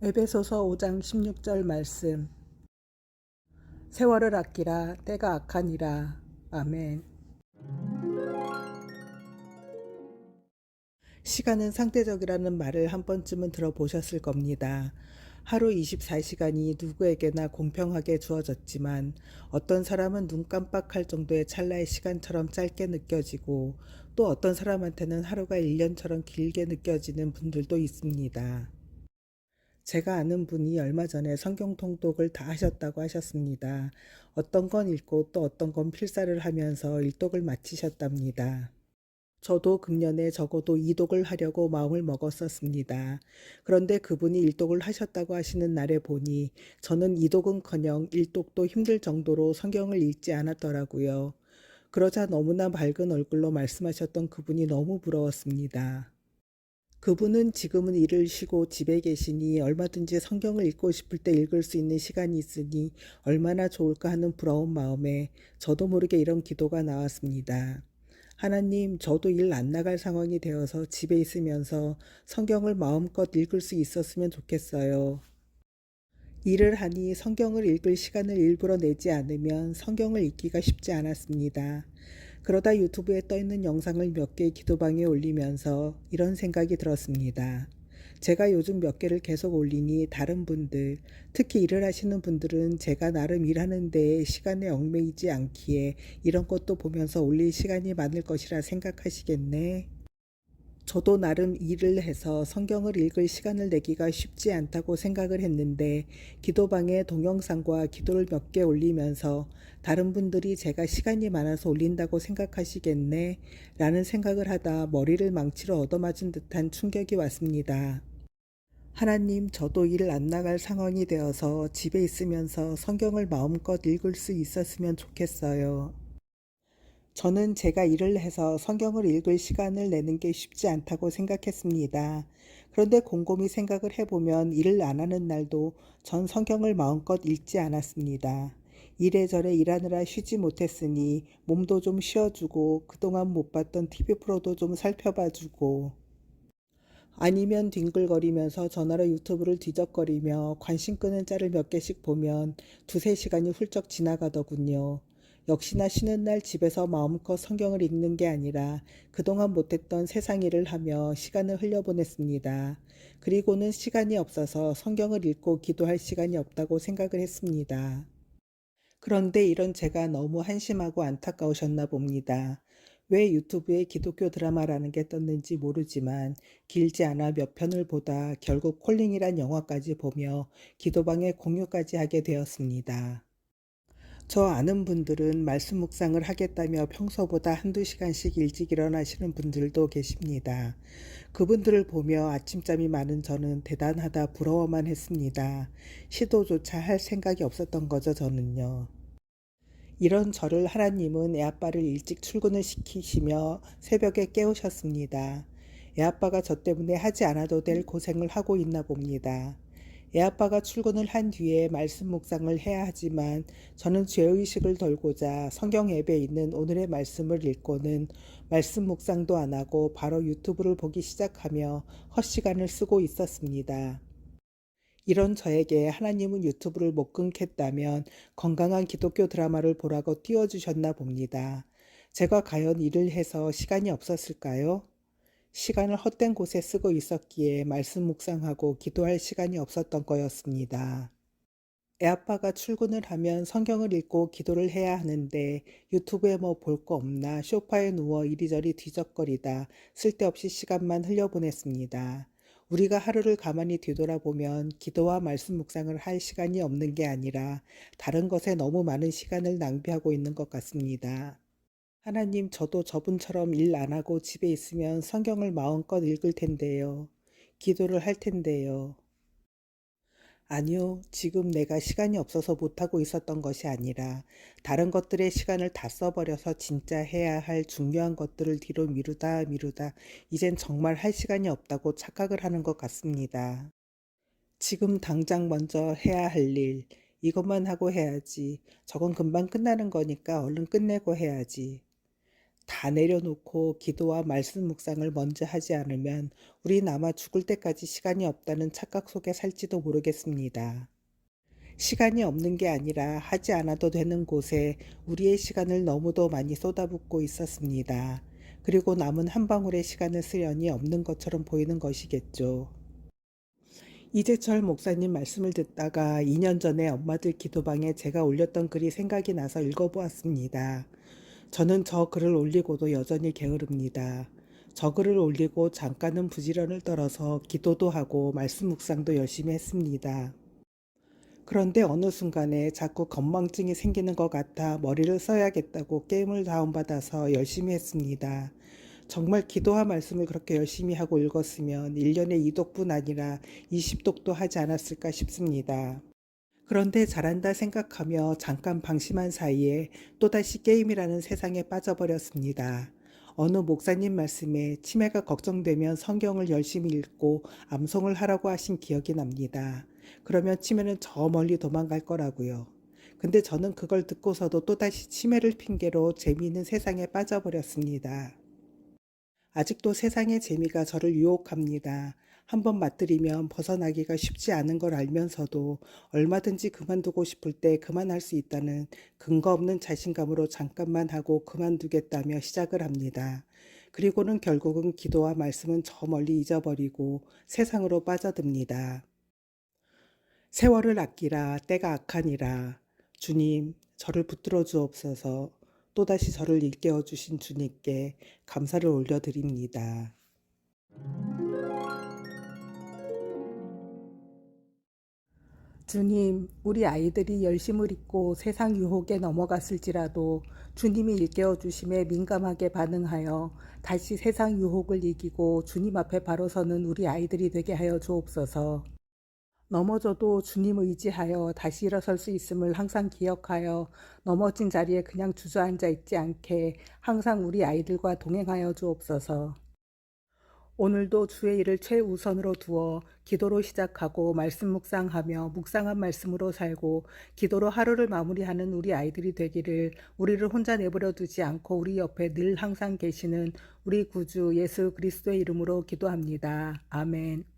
에베소서 5장 16절 말씀. 세월을 아끼라 때가 악하니라. 아멘. 시간은 상대적이라는 말을 한 번쯤은 들어보셨을 겁니다. 하루 24시간이 누구에게나 공평하게 주어졌지만 어떤 사람은 눈 깜빡할 정도의 찰나의 시간처럼 짧게 느껴지고 또 어떤 사람한테는 하루가 1년처럼 길게 느껴지는 분들도 있습니다. 제가 아는 분이 얼마 전에 성경 통독을 다 하셨다고 하셨습니다. 어떤 건 읽고 또 어떤 건 필사를 하면서 일독을 마치셨답니다. 저도 금년에 적어도 이독을 하려고 마음을 먹었었습니다. 그런데 그분이 일독을 하셨다고 하시는 날에 보니 저는 이독은커녕 일독도 힘들 정도로 성경을 읽지 않았더라고요. 그러자 너무나 맑은 얼굴로 말씀하셨던 그분이 너무 부러웠습니다. 그분은 지금은 일을 쉬고 집에 계시니 얼마든지 성경을 읽고 싶을 때 읽을 수 있는 시간이 있으니 얼마나 좋을까 하는 부러운 마음에 저도 모르게 이런 기도가 나왔습니다. 하나님, 저도 일 안 나갈 상황이 되어서 집에 있으면서 성경을 마음껏 읽을 수 있었으면 좋겠어요. 일을 하니 성경을 읽을 시간을 일부러 내지 않으면 성경을 읽기가 쉽지 않았습니다. 그러다 유튜브에 떠있는 영상을 몇 개 기도방에 올리면서 이런 생각이 들었습니다. 제가 요즘 몇 개를 계속 올리니 다른 분들, 특히 일을 하시는 분들은 제가 나름 일하는 데에 시간에 얽매이지 않기에 이런 것도 보면서 올릴 시간이 많을 것이라 생각하시겠네. 저도 나름 일을 해서 성경을 읽을 시간을 내기가 쉽지 않다고 생각을 했는데 기도방에 동영상과 기도를 몇 개 올리면서 다른 분들이 제가 시간이 많아서 올린다고 생각하시겠네 라는 생각을 하다 머리를 망치로 얻어맞은 듯한 충격이 왔습니다. 하나님, 저도 일 안 나갈 상황이 되어서 집에 있으면서 성경을 마음껏 읽을 수 있었으면 좋겠어요. 저는 제가 일을 해서 성경을 읽을 시간을 내는 게 쉽지 않다고 생각했습니다. 그런데 곰곰이 생각을 해보면 일을 안 하는 날도 전 성경을 마음껏 읽지 않았습니다. 이래저래 일하느라 쉬지 못했으니 몸도 좀 쉬어주고 그동안 못 봤던 TV 프로도 좀 살펴봐주고 아니면 뒹굴거리면서 전화로 유튜브를 뒤적거리며 관심 끄는 짤을 몇 개씩 보면 두세 시간이 훌쩍 지나가더군요. 역시나 쉬는 날 집에서 마음껏 성경을 읽는 게 아니라 그동안 못했던 세상 일을 하며 시간을 흘려보냈습니다. 그리고는 시간이 없어서 성경을 읽고 기도할 시간이 없다고 생각을 했습니다. 그런데 이런 제가 너무 한심하고 안타까우셨나 봅니다. 왜 유튜브에 기독교 드라마라는 게 떴는지 모르지만 길지 않아 몇 편을 보다 결국 콜링이란 영화까지 보며 기도방에 공유까지 하게 되었습니다. 저 아는 분들은 말씀 묵상을 하겠다며 평소보다 한두 시간씩 일찍 일어나시는 분들도 계십니다. 그분들을 보며 아침잠이 많은 저는 대단하다 부러워만 했습니다. 시도조차 할 생각이 없었던 거죠, 저는요. 이런 저를 하나님은 애아빠를 일찍 출근을 시키시며 새벽에 깨우셨습니다. 애아빠가 저 때문에 하지 않아도 될 고생을 하고 있나 봅니다. 애아빠가 출근을 한 뒤에 말씀 묵상을 해야 하지만 저는 죄의식을 덜고자 성경 앱에 있는 오늘의 말씀을 읽고는 말씀 묵상도 안 하고 바로 유튜브를 보기 시작하며 헛시간을 쓰고 있었습니다. 이런 저에게 하나님은 유튜브를 못 끊겠다면 건강한 기독교 드라마를 보라고 띄워주셨나 봅니다. 제가 과연 일을 해서 시간이 없었을까요? 시간을 헛된 곳에 쓰고 있었기에 말씀 묵상하고 기도할 시간이 없었던 거였습니다. 애아빠가 출근을 하면 성경을 읽고 기도를 해야 하는데 유튜브에 뭐 볼 거 없나 소파에 누워 이리저리 뒤적거리다 쓸데없이 시간만 흘려보냈습니다. 우리가 하루를 가만히 뒤돌아보면 기도와 말씀 묵상을 할 시간이 없는 게 아니라 다른 것에 너무 많은 시간을 낭비하고 있는 것 같습니다. 하나님, 저도 저분처럼 일 안 하고 집에 있으면 성경을 마음껏 읽을 텐데요. 기도를 할 텐데요. 아니요, 지금 내가 시간이 없어서 못하고 있었던 것이 아니라 다른 것들의 시간을 다 써버려서 진짜 해야 할 중요한 것들을 뒤로 미루다 이젠 정말 할 시간이 없다고 착각을 하는 것 같습니다. 지금 당장 먼저 해야 할 일, 이것만 하고 해야지. 저건 금방 끝나는 거니까 얼른 끝내고 해야지. 다 내려놓고 기도와 말씀 묵상을 먼저 하지 않으면 우린 아마 죽을 때까지 시간이 없다는 착각 속에 살지도 모르겠습니다. 시간이 없는 게 아니라 하지 않아도 되는 곳에 우리의 시간을 너무도 많이 쏟아붓고 있었습니다. 그리고 남은 한 방울의 시간을 쓰려니 없는 것처럼 보이는 것이겠죠. 이재철 목사님 말씀을 듣다가 2년 전에 엄마들 기도방에 제가 올렸던 글이 생각이 나서 읽어보았습니다. 저는 저 글을 올리고도 여전히 게으릅니다. 저 글을 올리고 잠깐은 부지런을 떨어서 기도도 하고 말씀 묵상도 열심히 했습니다. 그런데 어느 순간에 자꾸 건망증이 생기는 것 같아 머리를 써야겠다고 게임을 다운받아서 열심히 했습니다. 정말 기도와 말씀을 그렇게 열심히 하고 읽었으면 1년에 2독뿐 아니라 20독도 하지 않았을까 싶습니다. 그런데 잘한다 생각하며 잠깐 방심한 사이에 또다시 게임이라는 세상에 빠져버렸습니다. 어느 목사님 말씀에 치매가 걱정되면 성경을 열심히 읽고 암송을 하라고 하신 기억이 납니다. 그러면 치매는 저 멀리 도망갈 거라고요. 근데 저는 그걸 듣고서도 또다시 치매를 핑계로 재미있는 세상에 빠져버렸습니다. 아직도 세상의 재미가 저를 유혹합니다. 한번 맛들이면 벗어나기가 쉽지 않은 걸 알면서도 얼마든지 그만두고 싶을 때 그만할 수 있다는 근거 없는 자신감으로 잠깐만 하고 그만두겠다며 시작을 합니다. 그리고는 결국은 기도와 말씀은 저 멀리 잊어버리고 세상으로 빠져듭니다. 세월을 아끼라 때가 악하니라. 주님, 저를 붙들어 주옵소서. 또다시 저를 일깨워 주신 주님께 감사를 올려드립니다. 주님, 우리 아이들이 열심을 잊고 세상 유혹에 넘어갔을지라도 주님이 일깨워 주심에 민감하게 반응하여 다시 세상 유혹을 이기고 주님 앞에 바로 서는 우리 아이들이 되게 하여 주옵소서. 넘어져도 주님 의지하여 다시 일어설 수 있음을 항상 기억하여 넘어진 자리에 그냥 주저앉아 있지 않게 항상 우리 아이들과 동행하여 주옵소서. 오늘도 주의 일을 최우선으로 두어 기도로 시작하고 말씀 묵상하며 묵상한 말씀으로 살고 기도로 하루를 마무리하는 우리 아이들이 되기를, 우리를 혼자 내버려 두지 않고 우리 옆에 늘 항상 계시는 우리 구주 예수 그리스도의 이름으로 기도합니다. 아멘.